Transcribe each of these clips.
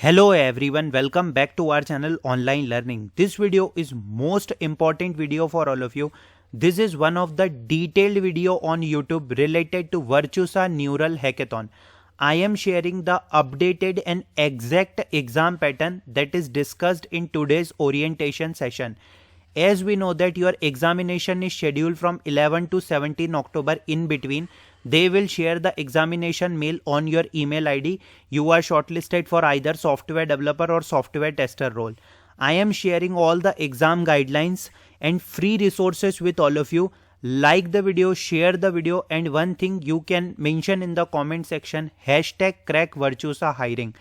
Hello everyone, welcome back to our channel Online Learning. This video is most important video for all of you. This is one of the detailed video on YouTube related to Virtusa Neural Hackathon. I am sharing the updated and exact exam pattern that is discussed in today's orientation session. As we know that your examination is scheduled from 11 to 17 October in between. They will share the examination mail on your email ID. You are shortlisted for either software developer or software tester role. I am sharing all the exam guidelines and free resources with all of you. Like the video, share the video, and one thing you can mention in the comment section, #CrackVirtusaHiring.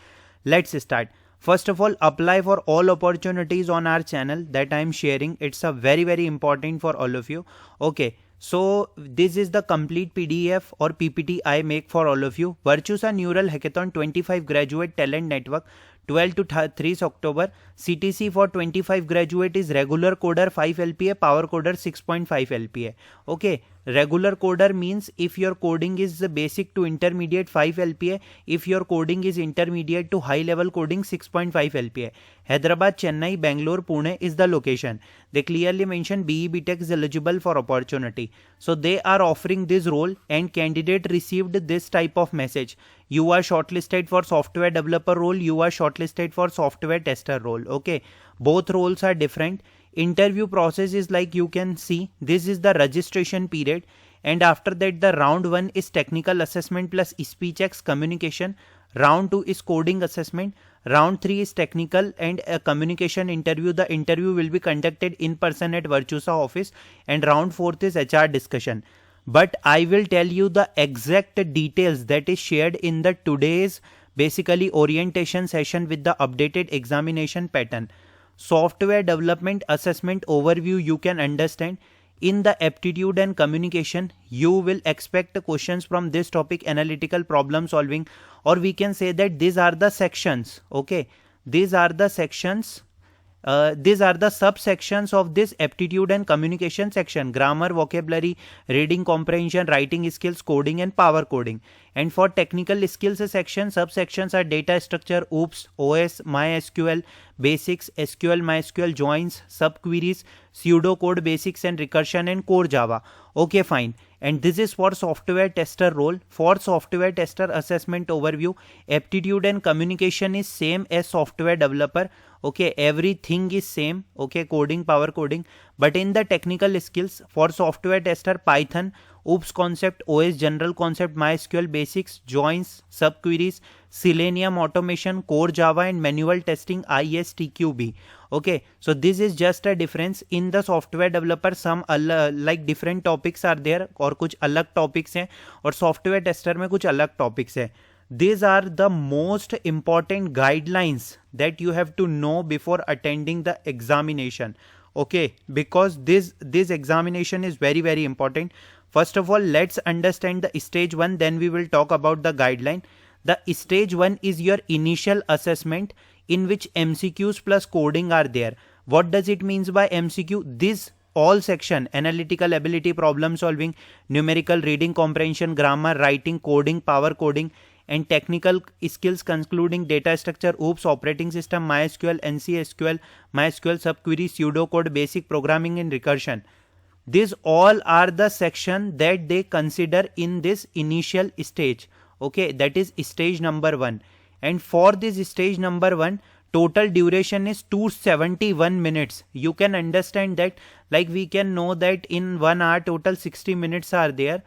Let's start. First of all, apply for all opportunities on our channel that I am sharing. It's a very important for all of you. Okay. So this is the complete PDF or PPT I make for all of you. Virtusa Neural Hackathon 25 Graduate Talent Network 12 to 3 October. CTC for 25 graduate is regular coder 5 LPA, power coder 6.5 LPA. Okay, regular coder means if your coding is basic to intermediate 5 LPA, if your coding is intermediate to high level coding 6.5 LPA. Hyderabad, Chennai, Bangalore, Pune is the location. They clearly mention BE BTech is eligible for opportunity. So they are offering this role and candidate received this type of message. You are shortlisted for software developer role, you are shortlisted for software tester role. Okay, both roles are different. Interview process is like you can see, this is the registration period, and after that the round 1 is technical assessment plus speech X communication, round 2 is coding assessment, round 3 is technical and a communication interview. The interview will be conducted in person at Virtusa office, and round 4th is HR discussion. But I will tell you the exact details that is shared in the today's basically orientation session with the updated examination pattern. Software development assessment overview you can understand. In the aptitude and communication, you will expect questions from this topic, analytical problem solving, or we can say that these are the sections. Okay, these are the sections. These are the subsections of this aptitude and communication section: grammar, vocabulary, reading comprehension, writing skills, coding and power coding. And for technical skills section, subsections are data structure, OOPS, OS, MySQL, basics, SQL, MySQL, joins, subqueries, pseudocode basics and recursion, and core Java. Okay, fine. And this is for software tester role. For software tester assessment overview, aptitude and communication is same as software developer. Okay, everything is same. Okay, coding, power coding. But in the technical skills, for software tester, Python, OOPS concept, OS general concept, MySQL basics, joins, subqueries, Selenium automation, core Java, and manual testing, ISTQB. Okay, so this is just a difference. In the software developer, some like different topics are there, और कुछ अलग topics हैं, और software tester में कुछ अलग topics हैं. These are the most important guidelines that you have to know before attending the examination. Okay, because this examination is very important. First of all, let's understand the stage 1, then we will talk about the guideline. The stage 1 is your initial assessment, in which MCQs plus coding are there. What does it means by MCQ? This all section: analytical ability, problem solving, numerical, reading comprehension, grammar, writing, coding, power coding, and technical skills concluding data structure, OOPS, operating system, MySQL, NCSQL, MySQL subquery, pseudocode, basic programming and recursion. These all are the section that they consider in this initial stage. Okay, that is stage number 1. And for this stage number 1, total duration is 271 minutes. You can understand that, like we can know that in 1 hour total 60 minutes are there.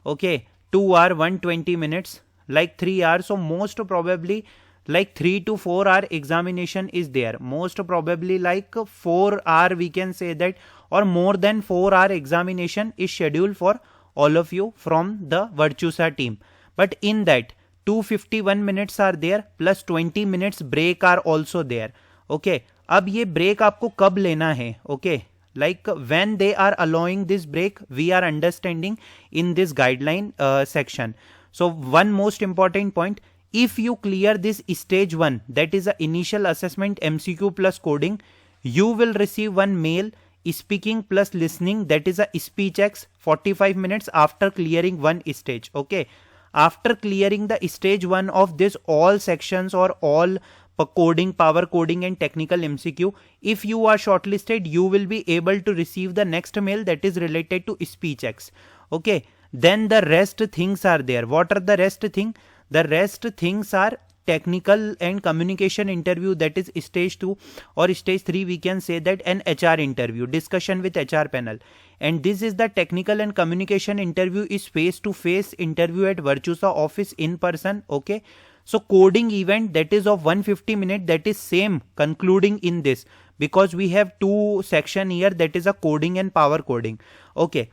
Okay, 2 hour 120 minutes, like 3 hours. So most probably like 3 to 4 hour examination is there. Most probably like 4 hour we can say that, or more than 4 hour examination is scheduled for all of you from the Virtusa team. But in that 251 minutes are there, plus 20 minutes break are also there. Okay, अब ये break आपको कब लेना है? Okay, like when they are allowing this break, we are understanding in this guideline section. So one most important point, if you clear this stage 1, that is the initial assessment, MCQ plus coding, you will receive one mail, speaking plus listening, that is a speech X, 45 minutes after clearing one stage. Okay, after clearing the stage 1 of this all sections or all coding, power coding and technical MCQ. If you are shortlisted, you will be able to receive the next mail that is related to speech X. Okay, then the rest things are there. What are the rest thing? The rest things are technical and communication interview, that is stage 2, or stage 3 we can say that an HR interview, discussion with HR panel. And this is the technical and communication interview is face to face interview at Virtusa office in person. Okay, so coding event that is of 150 minutes, that is same concluding in this, because we have two section here, that is a coding and power coding. Okay,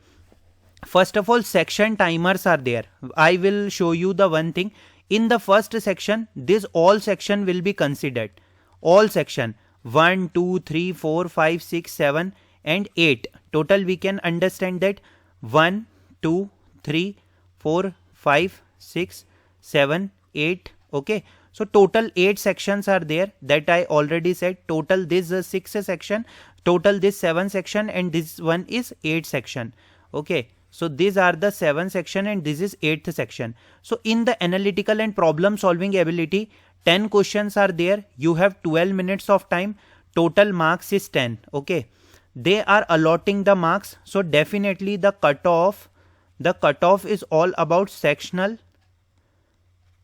first of all, section timers are there. I will show you the one thing. In the first section, this all section will be considered. All section 1, 2, 3, 4, 5, 6, 7 and 8. Total we can understand that 1, 2, 3, 4, 5, 6, 7, 8. Okay. So total 8 sections are there, that I already said. Total this is 6 section, total this 7 section, and this one is 8 section. Okay. So these are the 7 section and this is 8th section. So in the analytical and problem solving ability, 10 questions are there. You have 12 minutes of time. Total marks is 10. Okay. They are allotting the marks. So definitely the cutoff is all about sectional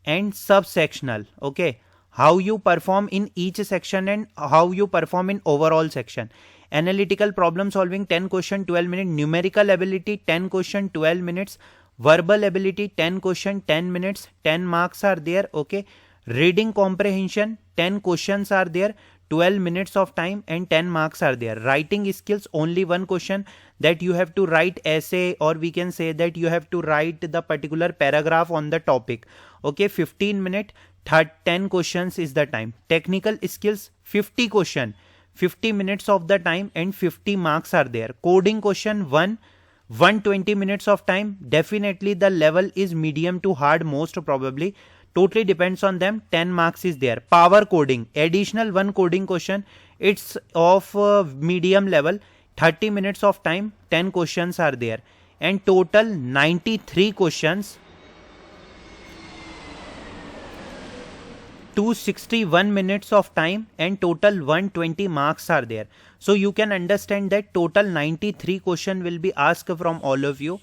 and subsectional. Okay. How you perform in each section and how you perform in overall section. Analytical problem solving 10 question 12 minutes, numerical ability 10 question 12 minutes, verbal ability 10 question 10 minutes, 10 marks are there. Okay, reading comprehension 10 questions are there, 12 minutes of time and 10 marks are there. Writing skills only one question, that you have to write essay, or we can say that you have to write the particular paragraph on the topic. Okay, 15 minutes, 10 questions is the time. Technical skills 50 question, 50 minutes of the time and 50 marks are there. Coding question 120 minutes of time. Definitely the level is medium to hard, most probably. Totally depends on them. 10 marks is there. Power coding, additional one coding question. It's of medium level. 30 minutes of time. 10 questions are there. And total 93 questions. 261 minutes of time and total 120 marks are there. So you can understand that total 93 question will be asked from all of you.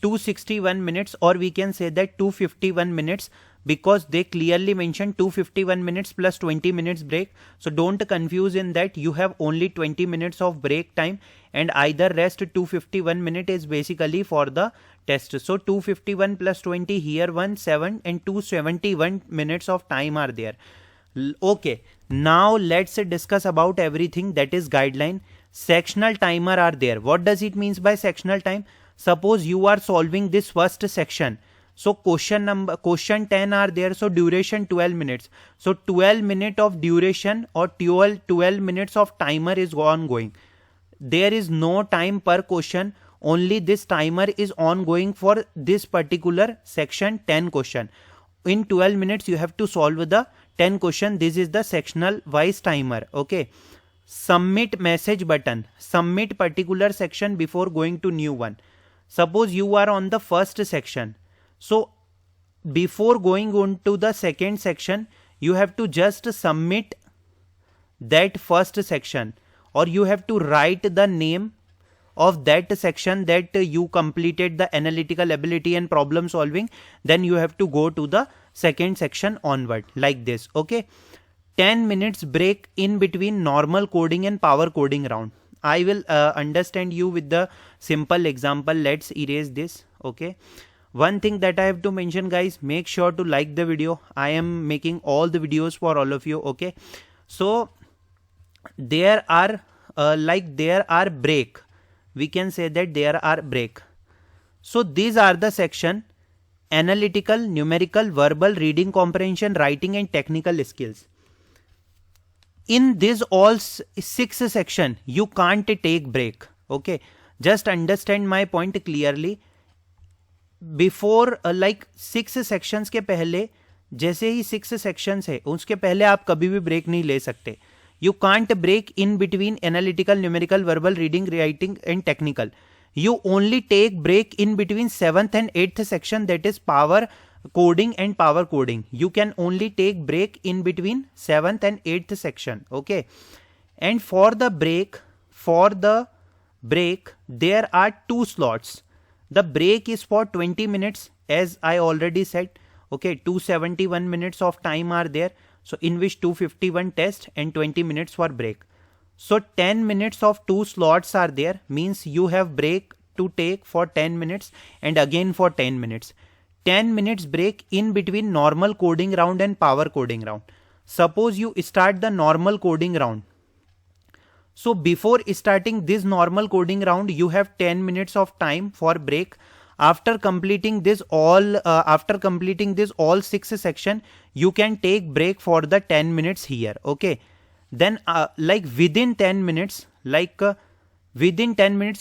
261 minutes, or we can say that 251 minutes, because they clearly mentioned 251 minutes plus 20 minutes break. So don't confuse in that. You have only 20 minutes of break time, and either rest 251 minutes is basically for the test. So 251 plus 20 here 17 and 271 minutes of time are there. Okay, now let's discuss about everything, that is guideline. Sectional timer are there. What does it means by sectional time? Suppose you are solving this first section. So question 10 are there. So duration 12 minutes. So 12 minutes of duration or 12 minutes of timer is ongoing. There is no time per question. Only this timer is ongoing for this particular section 10 question. In 12 minutes you have to solve the 10 question. This is the sectional wise timer. Okay. Submit message button. Submit particular section before going to new one. Suppose you are on the first section. So before going on to the second section, you have to just submit that first section, or you have to write the name of that section that you completed the analytical ability and problem solving. Then you have to go to the second section onward, like this. Okay. 10 minutes break in between normal coding and power coding round. I will understand you with the simple example. Let's erase this. Okay. One thing that I have to mention, guys, make sure to like the video. I am making all the videos for all of you. Okay. So there are break. We can say that there are break. So these are the section: analytical, numerical, verbal, reading comprehension, writing and technical skills. In this all 6 section, you can't take break. Okay. Just understand my point clearly. Before 6 sections के पहले, जैसे ही 6 sections है, उसके पहले आप कभी भी break नहीं ले सकते. You can't break in between analytical, numerical, verbal, reading, writing and technical. You only take break in between 7th and 8th section, that is power, coding and power coding, you can only take break in between 7th and 8th section. Okay, and for the break there are 2 slots. The break is for 20 minutes, as I already said. Okay, 271 minutes of time are there, so in which 251 test and 20 minutes for break. So 10 minutes of 2 slots are there, means you have break to take for 10 minutes and again for 10 minutes. 10 minutes break in between normal coding round and power coding round. Suppose you start the normal coding round. So before starting this normal coding round, you have 10 minutes of time for break. After completing this all 6 section, you can take break for the 10 minutes here. Okay, then within 10 minutes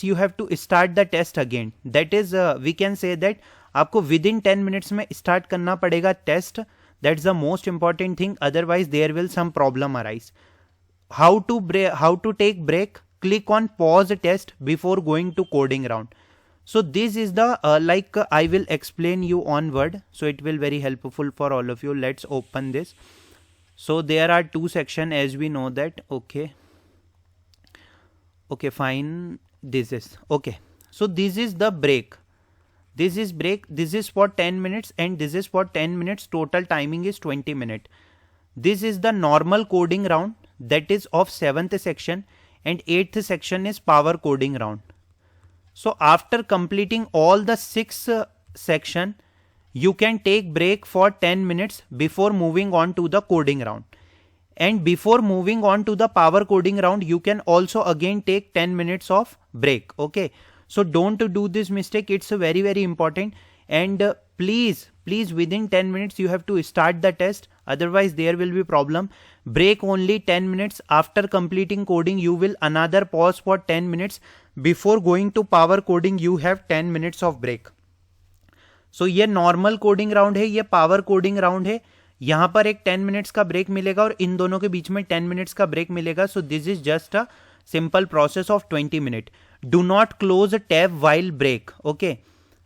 you have to start the test again. That is we can say that आपको within 10 minutes में start करना पड़ेगा test. That's the most important thing, otherwise there will some problem arise. How to take break? Click on pause test before going to coding round. So this is the I will explain you on Word, so it will very helpful for all of you. Let's open this. So there are 2 sections, as we know that. Okay, fine. This is okay. So this is the break. This is break. This is for 10 minutes and this is for 10 minutes. Total timing is 20 minutes. This is the normal coding round, that is of 7th section, and 8th section is power coding round. So after completing all the 6 section, you can take break for 10 minutes before moving on to the coding round. And before moving on to the power coding round, you can also again take 10 minutes of break. Okay, so don't do this mistake. It's very, very important. And please within 10 minutes you have to start the test, otherwise there will be problem. Break only 10 minutes. After completing coding, you will another pause for 10 minutes. Before going to power coding, you have 10 minutes of break. So ये normal coding round है, ये power coding round है. यहाँ पर एक 10 minutes का break मिलेगा और इन दोनों के बीच में 10 minutes का break मिलेगा. So this is just a simple process of 20 minutes. Do not close a tab while break. Okay,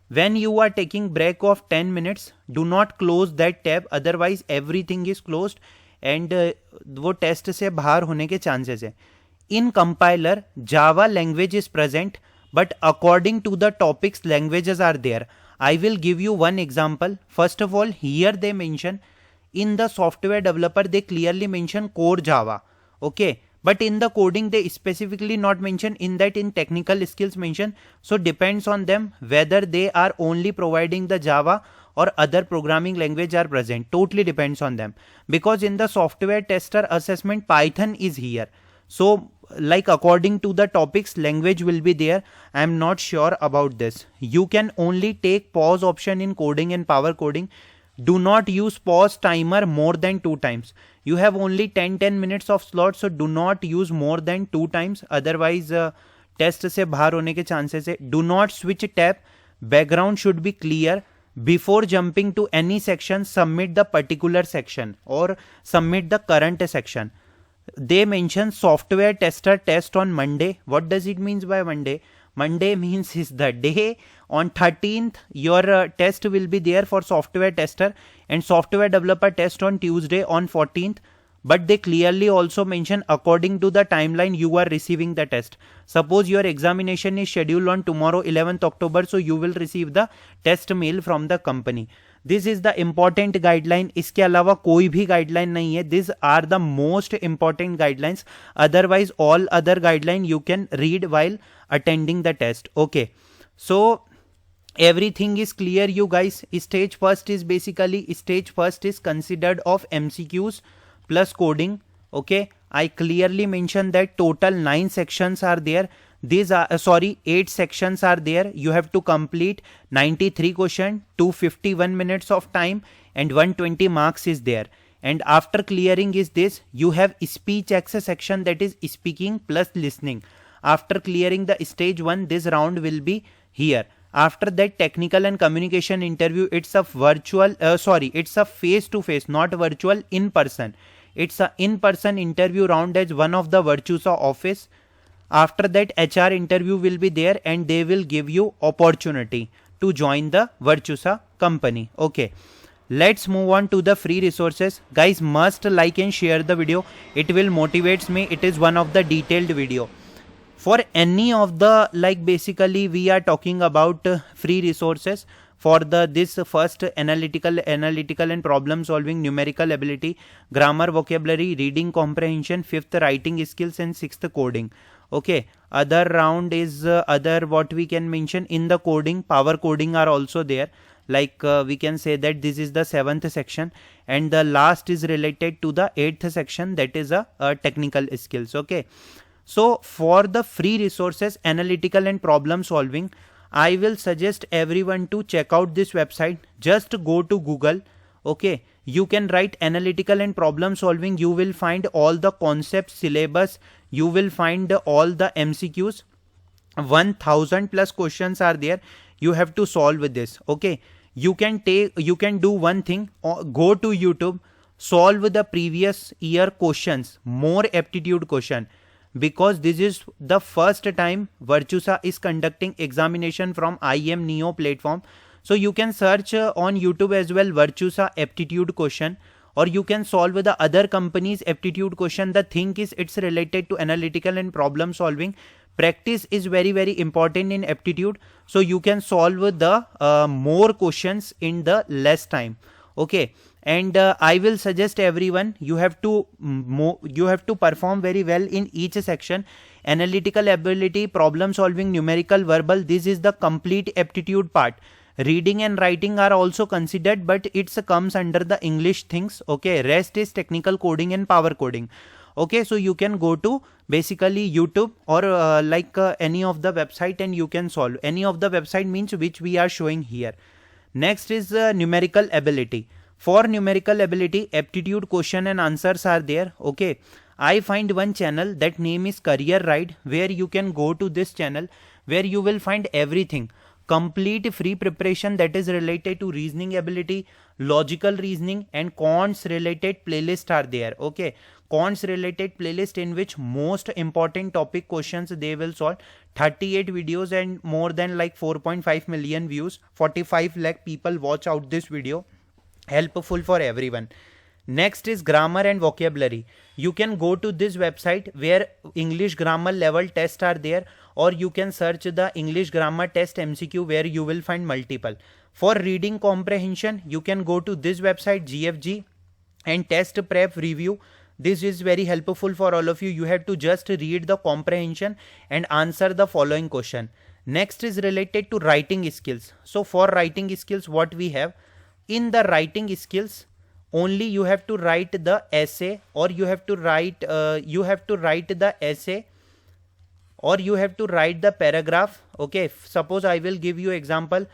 when you are taking break of 10 minutes, do not close that tab, otherwise everything is closed and वो test से बाहर होने के chances है. In compiler, Java language is present, but according to the topics, languages are there. I will give you one example. First of all, here they mention in the software developer, they clearly mention core Java. Okay, but in the coding, they specifically not mention. In that, in technical skills mention. So depends on them whether they are only providing the Java or other programming language are present. Totally depends on them, because in the software tester assessment, Python is here. So according to the topics, language will be there. I am not sure about this. You can only take pause option in coding and power coding. Do not use pause timer more than 2 times. You have only 10 minutes of slot, so do not use more than 2 times, otherwise test से बाहर होने के chances है. Do not switch tab. Background should be clear. Before jumping to any section, submit the particular section or submit the current section. They mention software tester test on Monday. What does it mean by Monday? Monday means is the day. On 13th, your test will be there for software tester, and software developer test on Tuesday on 14th. But they clearly also mention according to the timeline you are receiving the test. Suppose your examination is scheduled on tomorrow 11th October, so you will receive the test mail from the company. This is the important guideline. इसके अलावा कोई भी guideline नहीं है. These are the most important guidelines. Otherwise, all other guideline you can read while attending the test. Okay. So everything is clear, you guys. Stage first is considered of MCQs plus coding. Okay. I clearly mentioned that total 9 sections are there. These are 8 sections are there. You have to complete 93 questions, 251 minutes of time, and 120 marks is there. And after clearing is this, you have speech access section, that is speaking plus listening. After clearing the stage 1, this round will be here. After that, technical and communication interview, it's a virtual, it's a face-to-face, not virtual, in person. It's a in-person interview round as one of the Virtusa office. After that, HR interview will be there and they will give you opportunity to join the Virtusa company. Okay. let's move on to the free resources. Guys, must like and share the video. It will motivates me. It is one of the detailed video. For any of the, like basically we are talking about free resources for the this first analytical and problem solving, numerical ability, grammar, vocabulary, reading comprehension, fifth writing skills, and sixth coding. Okay, other round is other what we can mention in the coding, power coding are also there. Like we can say that this is the seventh section, and the last is related to the eighth section, that is a technical skills. Okay, so for the free resources, analytical and problem solving, I will suggest everyone to check out this website. Just go to Google. Okay, you can write analytical and problem solving. You will find all the concepts, syllabus. You will find all the MCQs. 1000 plus questions are there. You have to solve with this. Okay, you can do one thing. Go to YouTube. Solve the previous year questions. More aptitude question. Because this is the first time Virtusa is conducting examination from IM Neo platform. So you can search on YouTube as well Virtusa aptitude question, or you can solve the other company's aptitude question. The thing is, it's related to analytical and problem solving. Practice is very, very important in aptitude. So you can solve the more questions in the less time. Okay. And I will suggest everyone, you have to perform very well in each section. Analytical ability, problem solving, numerical, verbal, this is the complete aptitude part. Reading and writing are also considered, but it comes under the English things. Okay, rest is technical coding and power coding. Okay, so you can go to basically YouTube or any of the website, and you can solve. Any of the website means which we are showing here. Next is numerical ability. For numerical ability, aptitude question and answers are there. Okay, I find one channel, that name is Career Ride, where you can go to this channel, where you will find everything. Complete free preparation that is related to reasoning ability, logical reasoning, and quants related playlist are there. Okay, quants related playlist in which most important topic questions they will solve. 38 videos and more than like 4.5 million views. 45 lakh people watch out this video. Helpful for everyone. Next is grammar and vocabulary. You can go to this website where English grammar level tests are there, or you can search the English grammar test MCQ, where you will find multiple. For reading comprehension, you can go to this website GFG and test prep review. This is very helpful for all of you. You have to just read the comprehension and answer the following question. Next is related to writing skills. So for writing skills, what we have? In the writing skills, only you have to write the essay, or you have to write the essay, or you have to write the paragraph. Okay, suppose I will give you example.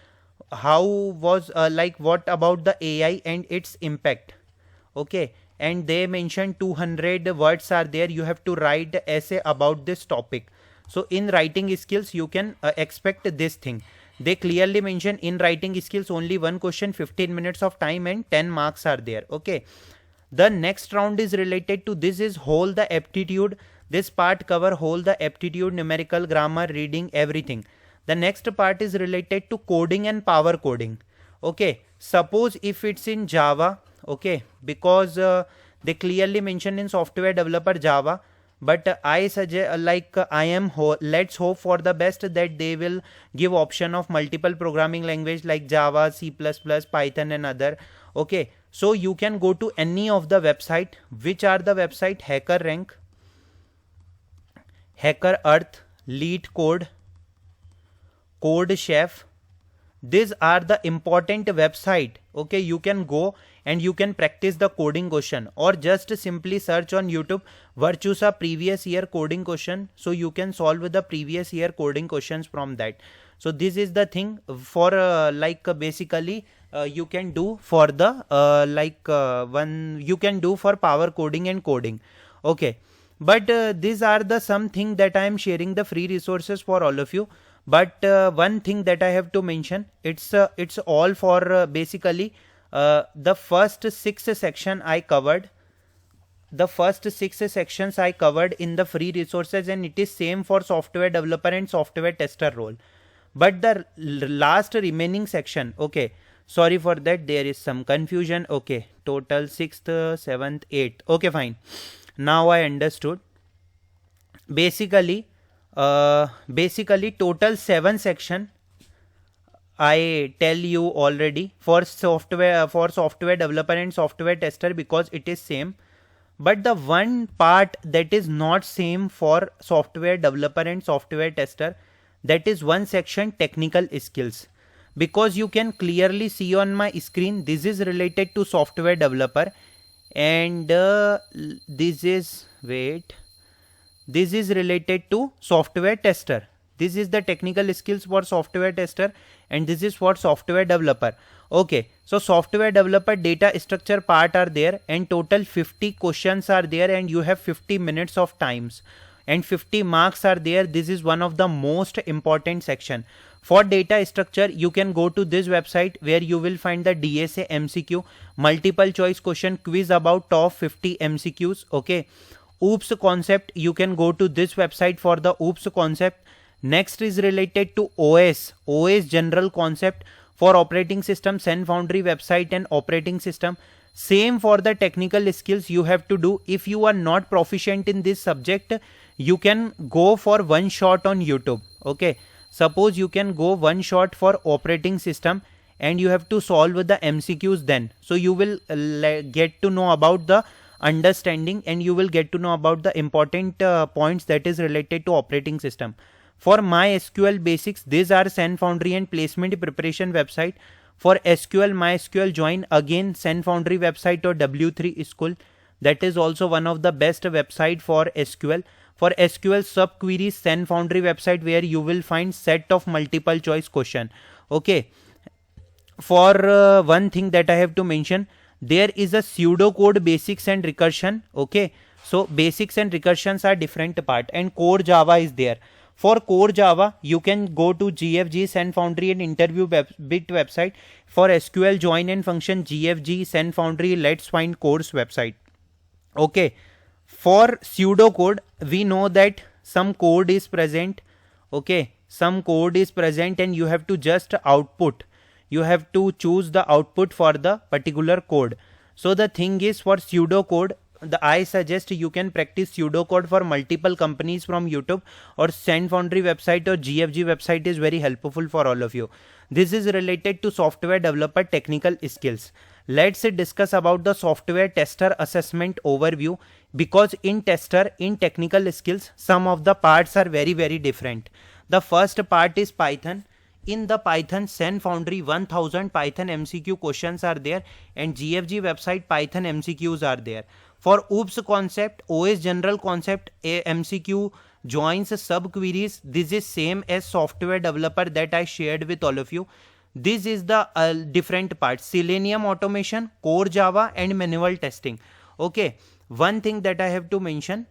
How was what about the AI and its impact? Okay, and they mentioned 200 words are there. You have to write the essay about this topic. So in writing skills, you can expect this thing. They clearly mention in writing skills only one question, 15 minutes of time, and 10 marks are there. Okay. The next round is related to this is whole the aptitude. This part cover whole the aptitude, numerical, grammar, reading, everything. The next part is related to coding and power coding. Okay. Suppose if it's in Java, okay, because they clearly mention in software developer Java. But I suggest let's hope for the best that they will give option of multiple programming language like Java, C++, Python and other. Okay, so you can go to any of the website. Which are the website? Hacker Rank, Hacker Earth, Lead Code, Code Chef. These are the important website. Okay, you can go and you can practice the coding question, or just simply search on YouTube Virtusa previous year coding question. So you can solve the previous year coding questions from that. So this is the thing for basically you can do for the you can do for power coding and coding. Okay, but these are the something that I am sharing the free resources for all of you. But one thing that I have to mention, it's all for basically the first 6 section I covered. The first 6 sections I covered in the free resources, and it is same for software developer and software tester role. But the last remaining section, okay, Sorry for that, there is some confusion. Okay, total 6th, 7th, 8th. Okay, fine. Now I understood. Basically total 7 section I tell you already for software developer and software tester, because it is same. But the one part that is not same for software developer and software tester, that is one section, technical skills. Because you can clearly see on my screen, this is related to software developer, and this is related to software tester. This is the technical skills for software tester, and this is for software developer. Okay, so software developer data structure part are there, and total 50 questions are there, and you have 50 minutes of times, and 50 marks are there. This is one of the most important section. For data structure, you can go to this website where you will find the DSA MCQ multiple choice question quiz about top 50 MCQs. Okay, OOPS concept, you can go to this website for the OOPS concept. Next is related to OS general concept for operating system, Sun Foundry website and operating system. Same for the technical skills you have to do. If you are not proficient in this subject, you can go for one shot on YouTube. Okay, suppose you can go one shot for operating system and you have to solve the MCQs then. So you will get to know about the understanding, and you will get to know about the important points that is related to operating system. For MySQL basics, these are Sun Foundry and placement preparation website. For SQL, MySQL, join again Sun Foundry website or W3 School. That is also one of the best website for SQL. For SQL subqueries, Sun Foundry website where you will find set of multiple choice question. Okay. For one thing that I have to mention, there is a pseudocode basics and recursion. Okay. So basics and recursions are different part, and core Java is there. For core Java, you can go to GFG, Sun Foundry and interview bit website. For SQL, join and function, GFG, Sun Foundry, let's find course website. Okay. For pseudocode, we know that some code is present. Okay. Some code is present and you have to just output. You have to choose the output for the particular code. So the thing is, for pseudocode, I suggest you can practice pseudocode for multiple companies from YouTube or Sun Foundry website or GFG website is very helpful for all of you. This is related to software developer technical skills. Let's discuss about the software tester assessment overview, because in technical skills, some of the parts are very different. The first part is Python. In the Python, Sun Foundry 1000 Python MCQ questions are there, and GFG website Python MCQs are there. For OOPS concept, OS general concept, MCQ joins subqueries, this is same as software developer that I shared with all of you. This is the different parts: Selenium automation, core Java and manual testing. Okay, one thing that I have to mention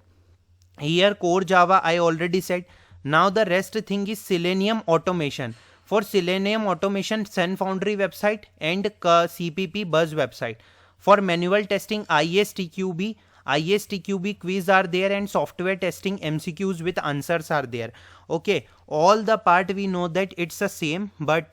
here, core Java I already said. Now the rest thing is Selenium automation. For Selenium automation, Sun Foundry website and CPP Buzz website. For manual testing, ISTQB quiz are there, and software testing MCQs with answers are there. Okay, all the part we know that it's the same, but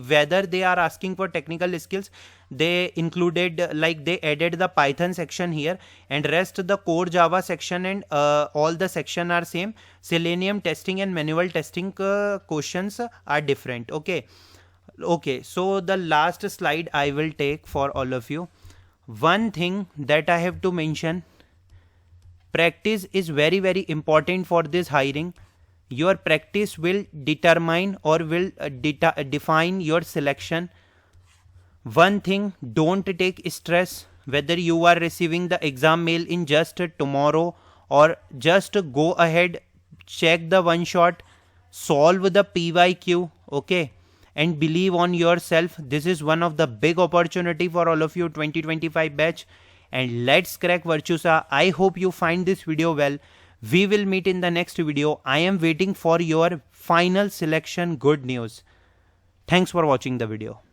whether they are asking for technical skills, they included, like they added the Python section here, and rest the core Java section and all the section are same. Selenium testing and manual testing questions are different. Okay, so the last slide I will take for all of you. One thing that I have to mention, practice is very important for this hiring. Your practice will determine or will define your selection. One thing, don't take stress whether you are receiving the exam mail in just tomorrow, or just go ahead, check the one shot, solve the PYQ. Okay, and believe on yourself. This is one of the big opportunity for all of you 2025 batch, and let's crack Virtusa. I hope you find this video well. We will meet in the next video. I am waiting for your final selection good news. Thanks for watching the video.